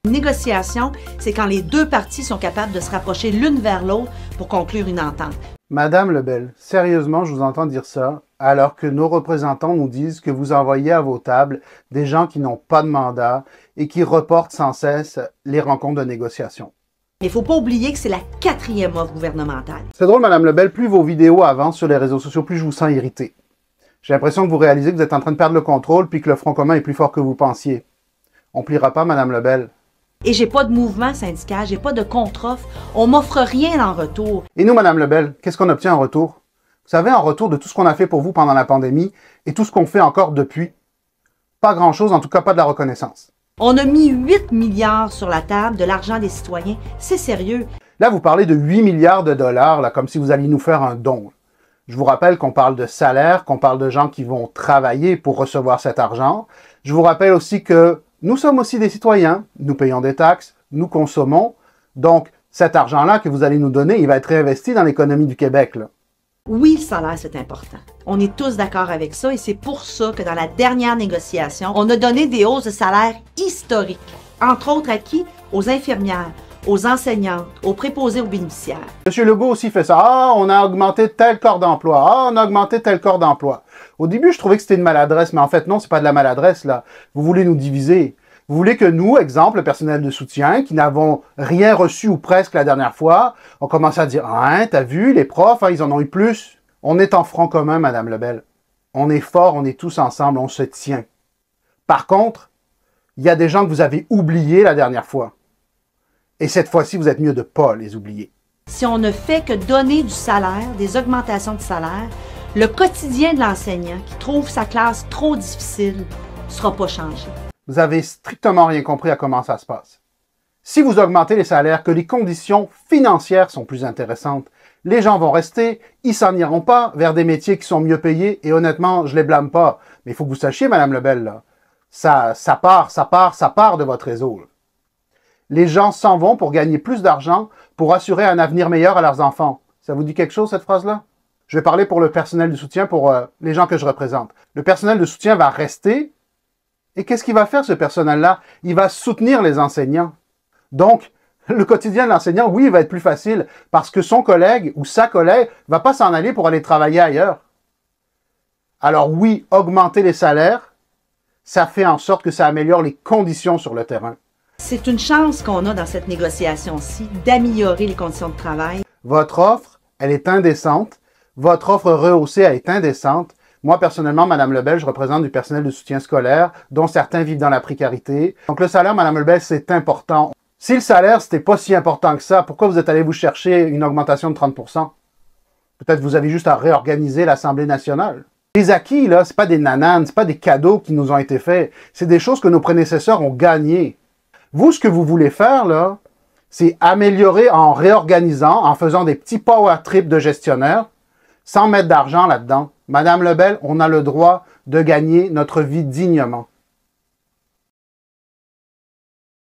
Une négociation, c'est quand les deux parties sont capables de se rapprocher l'une vers l'autre pour conclure une entente. Madame Lebel, sérieusement, je vous entends dire ça, alors que nos représentants nous disent que vous envoyez à vos tables des gens qui n'ont pas de mandat et qui reportent sans cesse les rencontres de négociation. Mais il ne faut pas oublier que c'est la 4e offre gouvernementale. C'est drôle, Madame Lebel, plus vos vidéos avancent sur les réseaux sociaux, plus je vous sens irrité. J'ai l'impression que vous réalisez que vous êtes en train de perdre le contrôle puis que le Front commun est plus fort que vous pensiez. On pliera pas, Madame Lebel. Et j'ai pas de mouvement syndical, j'ai pas de contre-offre, on m'offre rien en retour. Et nous, Madame Lebel, qu'est-ce qu'on obtient en retour? Vous savez, en retour de tout ce qu'on a fait pour vous pendant la pandémie et tout ce qu'on fait encore depuis, pas grand-chose, en tout cas pas de la reconnaissance. On a mis 8 milliards sur la table de l'argent des citoyens, c'est sérieux. Là, vous parlez de 8 milliards de dollars, là, comme si vous alliez nous faire un don. Je vous rappelle qu'on parle de salaire, qu'on parle de gens qui vont travailler pour recevoir cet argent. Je vous rappelle aussi que nous sommes aussi des citoyens, nous payons des taxes, nous consommons. Donc, cet argent-là que vous allez nous donner, il va être réinvesti dans l'économie du Québec, là. Oui, le salaire, c'est important. On est tous d'accord avec ça et c'est pour ça que dans la dernière négociation, on a donné des hausses de salaire historiques. Entre autres à qui? Aux infirmières, aux enseignantes, aux préposés aux bénéficiaires. M. Legault aussi fait ça. Ah, on a augmenté tel corps d'emploi. Ah, on a augmenté tel corps d'emploi. Au début, je trouvais que c'était une maladresse, mais en fait, non, c'est pas de la maladresse, là. Vous voulez nous diviser. Vous voulez que nous, exemple, le personnel de soutien, qui n'avons rien reçu ou presque la dernière fois, on commence à dire « Hein, t'as vu, les profs, hein, ils en ont eu plus. » On est en front commun, Madame Lebel. On est fort, on est tous ensemble, on se tient. Par contre, il y a des gens que vous avez oubliés la dernière fois. Et cette fois-ci, vous êtes mieux de ne pas les oublier. Si on ne fait que donner du salaire, des augmentations de salaire, le quotidien de l'enseignant qui trouve sa classe trop difficile ne sera pas changé. Vous avez strictement rien compris à comment ça se passe. Si vous augmentez les salaires, que les conditions financières sont plus intéressantes, les gens vont rester, ils s'en iront pas vers des métiers qui sont mieux payés, et honnêtement, je les blâme pas. Mais il faut que vous sachiez, Madame Lebel, là, ça part de votre réseau, là. Les gens s'en vont pour gagner plus d'argent, pour assurer un avenir meilleur à leurs enfants. Ça vous dit quelque chose, cette phrase-là? Je vais parler pour le personnel de soutien, pour les gens que je représente. Le personnel de soutien va rester, et qu'est-ce qu'il va faire, ce personnel-là? Il va soutenir les enseignants. Donc, le quotidien de l'enseignant, oui, il va être plus facile, parce que son collègue ou sa collègue va pas s'en aller pour aller travailler ailleurs. Alors oui, augmenter les salaires, ça fait en sorte que ça améliore les conditions sur le terrain. C'est une chance qu'on a dans cette négociation-ci d'améliorer les conditions de travail. Votre offre, elle est indécente. Votre offre rehaussée, elle est indécente. Moi, personnellement, Madame Lebel, je représente du personnel de soutien scolaire, dont certains vivent dans la précarité. Donc le salaire, Madame Lebel, c'est important. Si le salaire, c'était pas si important que ça, pourquoi vous êtes allé vous chercher une augmentation de 30 %? Peut-être vous avez juste à réorganiser l'Assemblée nationale. Les acquis, là, c'est pas des nananes, c'est pas des cadeaux qui nous ont été faits. C'est des choses que nos prédécesseurs ont gagnées. Vous, ce que vous voulez faire, là, c'est améliorer en réorganisant, en faisant des petits power trips de gestionnaires, sans mettre d'argent là-dedans. Madame Lebel, on a le droit de gagner notre vie dignement.